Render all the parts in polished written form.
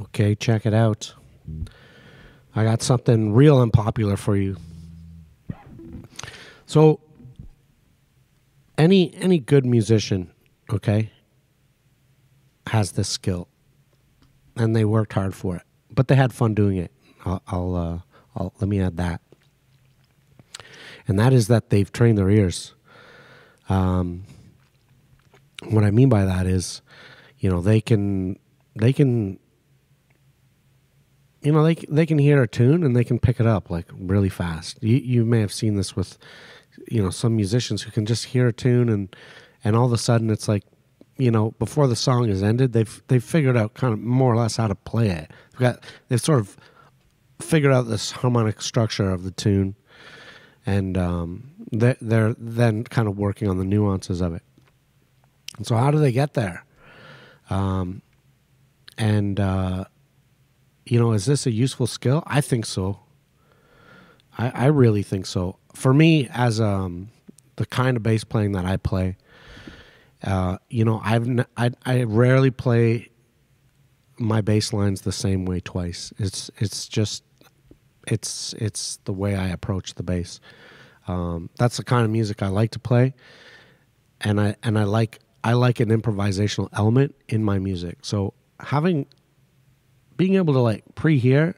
Okay, check it out. I got something real unpopular for you. So, any good musician, okay, has this skill, and they worked hard for it, but they had fun doing it. I'll let me add that, and that is that they've trained their ears. What I mean by that is, they can they can hear a tune and they can pick it up like really fast. You may have seen this with, some musicians who can just hear a tune and all of a sudden it's like, before the song is ended, they've figured out kind of more or less how to play it. They've sort of figured out this harmonic structure of the tune, and they're then kind of working on the nuances of it. And so how do they get there? Is this a useful skill? I think so. I really think so. For me, as the kind of bass playing that I play, I rarely play my bass lines the same way twice. It's the way I approach the bass. That's the kind of music I like to play, and I like an improvisational element in my music. So being able to like pre-hear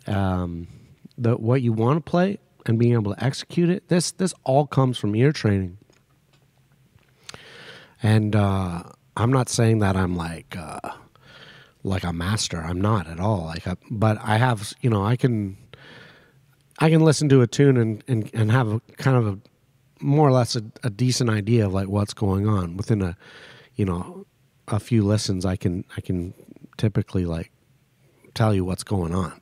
what you want to play and being able to execute it, this all comes from ear training. And I'm not saying that I'm like a master. I'm not at all. But I have, I can listen to a tune and have a kind of a more or less a decent idea of like what's going on within a few listens. I can typically like tell you what's going on.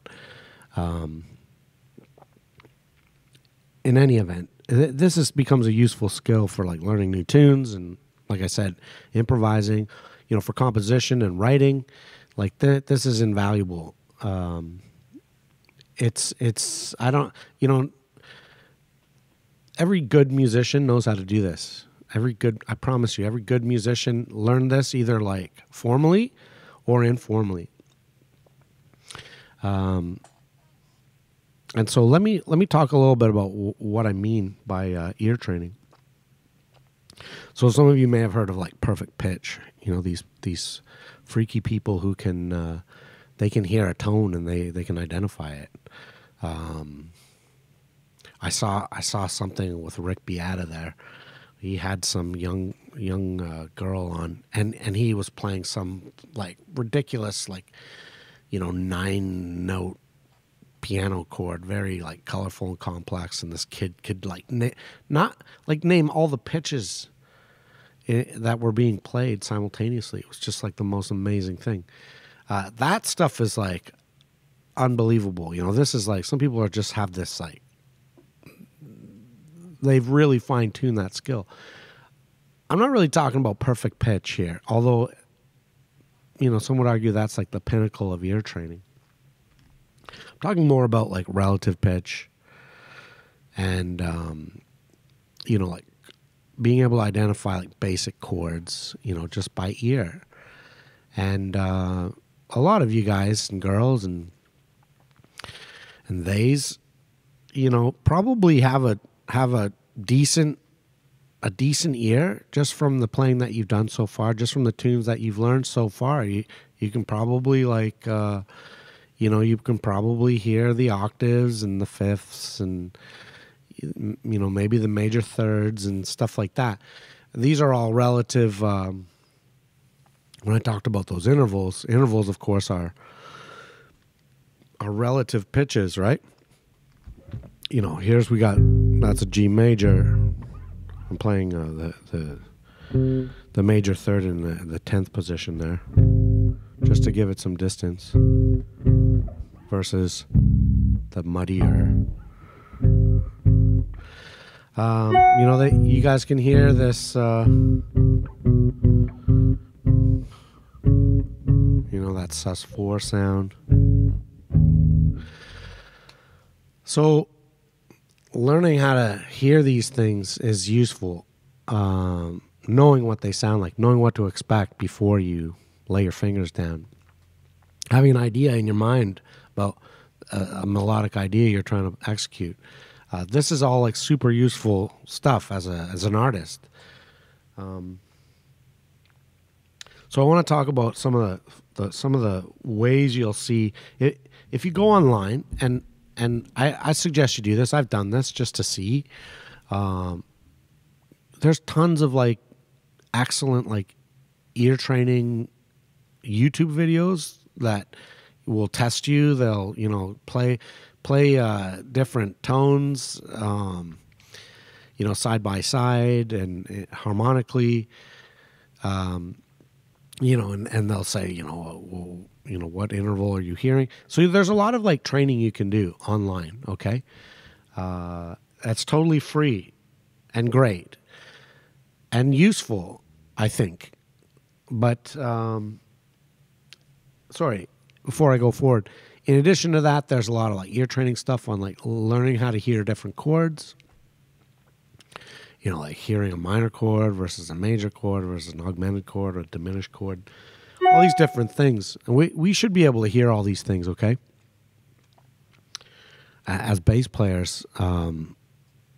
In any event, this becomes a useful skill for like learning new tunes and, like I said, improvising, for composition and writing. Like this is invaluable. Every good musician knows how to do this. I promise you, every good musician learned this either like formally or informally. And so let me talk a little bit about what I mean by ear training. So some of you may have heard of like perfect pitch. These freaky people who can they can hear a tone and they can identify it. I saw something with Rick Beata there. He had some young girl on, and he was playing some like ridiculous 9-note piano chord, very like colorful and complex, and this kid could like not like name all the pitches that were being played simultaneously. It was just like the most amazing thing. That stuff is like unbelievable. This is like some people just have this like they've really fine-tuned that skill. I'm not really talking about perfect pitch here, although some would argue that's like the pinnacle of ear training. I'm talking more about like relative pitch and like being able to identify like basic chords, just by ear. And a lot of you guys and girls and theys, probably have a decent ear just from the playing that you've done so far, just from the tunes that you've learned so far. You can probably like you can probably hear the octaves and the fifths and maybe the major thirds and stuff like that. These are all relative. When I talked about those intervals of course are relative pitches, right? Here's that's a G major. I'm playing the major third in the 10th position there, just to give it some distance, versus the muddier. You guys can hear this. That sus4 sound. So learning how to hear these things is useful. Knowing what they sound like, knowing what to expect before you lay your fingers down. having an idea in your mind about a melodic idea you're trying to execute. This is all like super useful stuff as an artist. So I want to talk about some of the ways you'll see it if you go online, and I suggest you do this. I've done this just to see. There's tons of like excellent like ear training YouTube videos that will test you. They'll play different tones, side by side and harmonically. And they'll say, what interval are you hearing? So there's a lot of like training you can do online. Okay. That's totally free and great and useful, I think. But, before I go forward, in addition to that, there's a lot of like ear training stuff on like learning how to hear different chords. Like hearing a minor chord versus a major chord versus an augmented chord or a diminished chord. All these different things. And we should be able to hear all these things, okay? As bass players,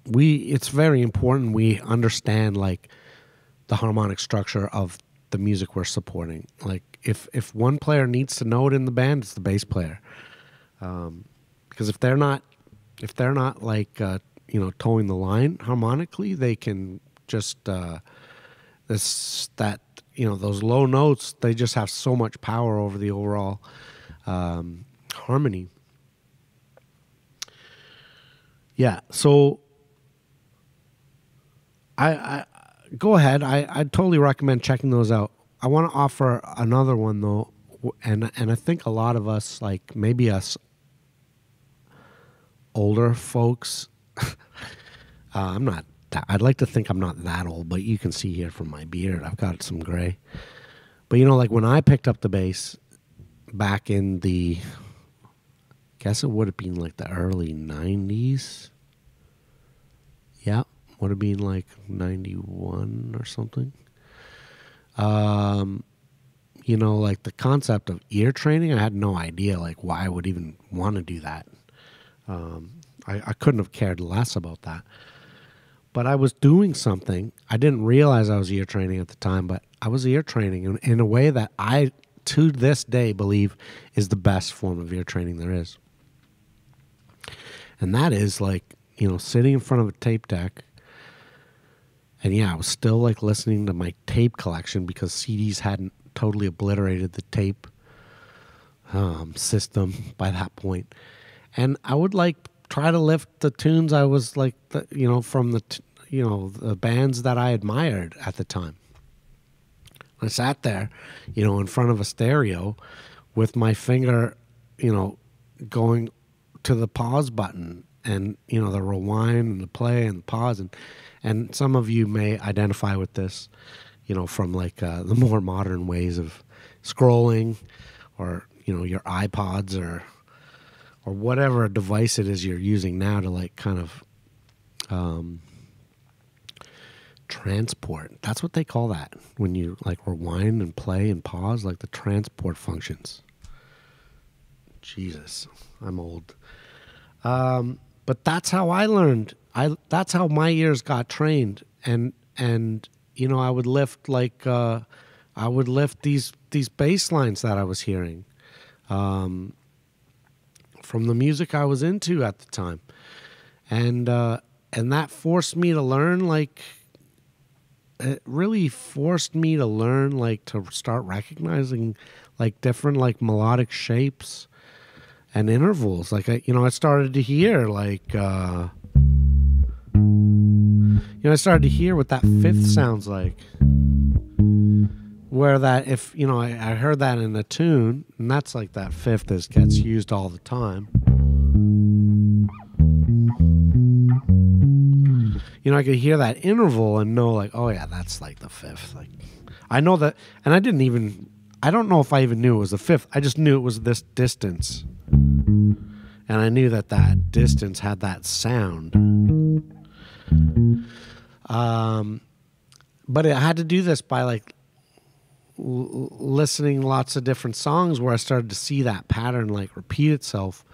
it's very important we understand like the harmonic structure of the music we're supporting. Like if one player needs to know it in the band, it's the bass player. Because if they're not like towing the line harmonically, they can just those low notes, they just have so much power over the overall harmony. Yeah, so I go ahead. I totally recommend checking those out. I want to offer another one though, and I think a lot of us, like maybe us older folks, I'd like to think I'm not that old, but you can see here from my beard, I've got some gray. But like when I picked up the bass back in the, guess it would have been like the early 90s. Yeah, would have been like 91 or something. Like the concept of ear training, I had no idea like why I would even want to do that. I couldn't have cared less about that. But I was doing something. I didn't realize I was ear training at the time, but I was ear training in a way that I, to this day, believe is the best form of ear training there is. And that is like, sitting in front of a tape deck. And yeah, I was still like listening to my tape collection because CDs hadn't totally obliterated the tape system by that point. And I would like try to lift the tunes I was like, from the bands that I admired at the time. I sat there, in front of a stereo with my finger, going to the pause button and, the rewind and the play and the pause. And some of you may identify with this, from like the more modern ways of scrolling or, your iPods or whatever device it is you're using now to like kind of transport. That's what they call that when you like rewind and play and pause, like the transport functions. Jesus, I'm old. But that's how I learned. That's how my ears got trained. And I would lift like these bass lines that I was hearing. From the music I was into at the time. And that forced me to learn, like, it really forced me to learn, like, to start recognizing, like, different, like, melodic shapes and intervals. Like, I started to hear, like, I started to hear what that fifth sounds like. Where that, if, I heard that in a tune, and that's like that fifth that gets used all the time. I could hear that interval and know like, oh yeah, that's like the fifth. Like, I know that, and I don't know if I even knew it was the fifth. I just knew it was this distance. And I knew that distance had that sound. But I had to do this by like listening lots of different songs where I started to see that pattern like repeat itself.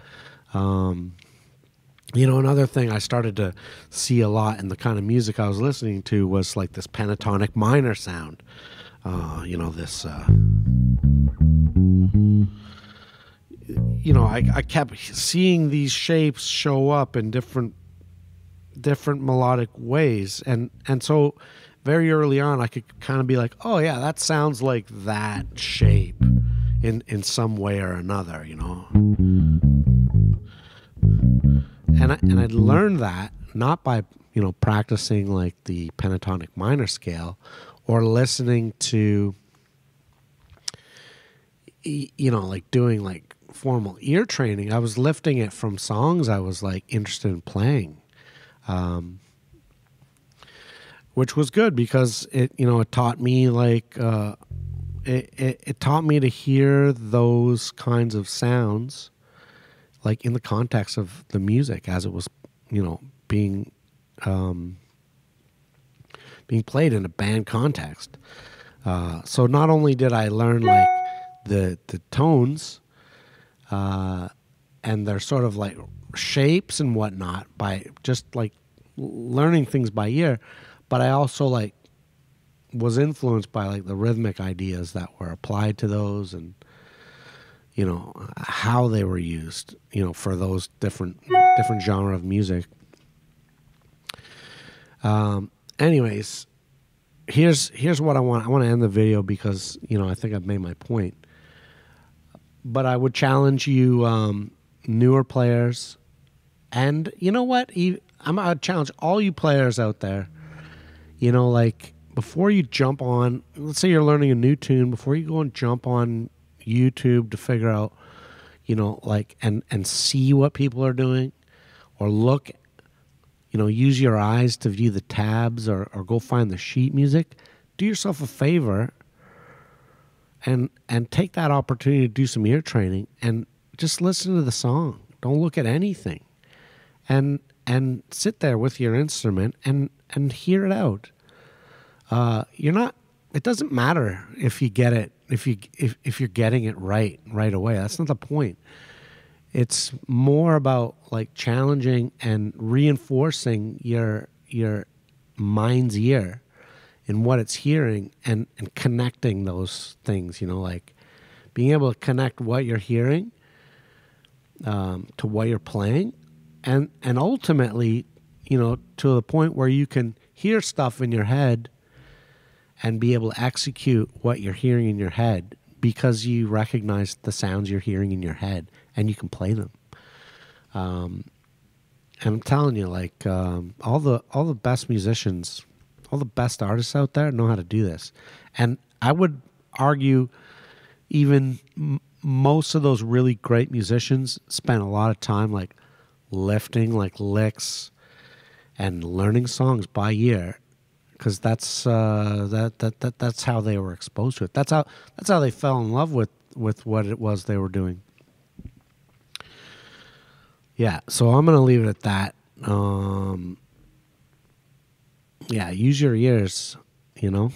You know, another thing I started to see a lot in the kind of music I was listening to was like this pentatonic minor sound. You know, this, you know, I kept seeing these shapes show up in different melodic ways. And so very early on, I could kind of be like, oh yeah, that sounds like that shape in some way or another, you know. And I learned that not by, you know, practicing like the pentatonic minor scale or listening to, you know, like doing like formal ear training. I was lifting it from songs I was like interested in playing, which was good because it, you know, it taught me like, it taught me to hear those kinds of sounds like in the context of the music as it was, you know, being played in a band context. So not only did I learn like the tones and their sort of like shapes and whatnot by just like learning things by ear, but I also like was influenced by like the rhythmic ideas that were applied to those and, you know, how they were used, you know, for those different genre of music. Anyways, here's what I want. I want to end the video because, you know, I think I've made my point. But I would challenge you, newer players, and you know what? I'd challenge all you players out there. You know, like before you jump on, let's say you're learning a new tune, before you go and jump on YouTube to figure out, you know, like and see what people are doing, or look, you know, use your eyes to view the tabs, or go find the sheet music. Do yourself a favor and take that opportunity to do some ear training and just listen to the song. Don't look at anything, and sit there with your instrument and hear it out. It doesn't matter if you get it, if you're getting it right away. That's not the point. It's more about like challenging and reinforcing your mind's ear in what it's hearing and connecting those things, you know, like being able to connect what you're hearing to what you're playing, and ultimately, you know, to the point where you can hear stuff in your head and be able to execute what you're hearing in your head because you recognize the sounds you're hearing in your head and you can play them. And I'm telling you, like, all the best musicians, all the best artists out there know how to do this. And I would argue even most of those really great musicians spent a lot of time like lifting like licks and learning songs by ear, because that's that's how they were exposed to it. That's how they fell in love with what it was they were doing. Yeah, so I'm gonna leave it at that. Yeah, use your ears. You know,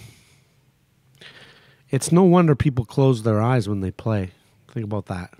it's no wonder people close their eyes when they play. Think about that.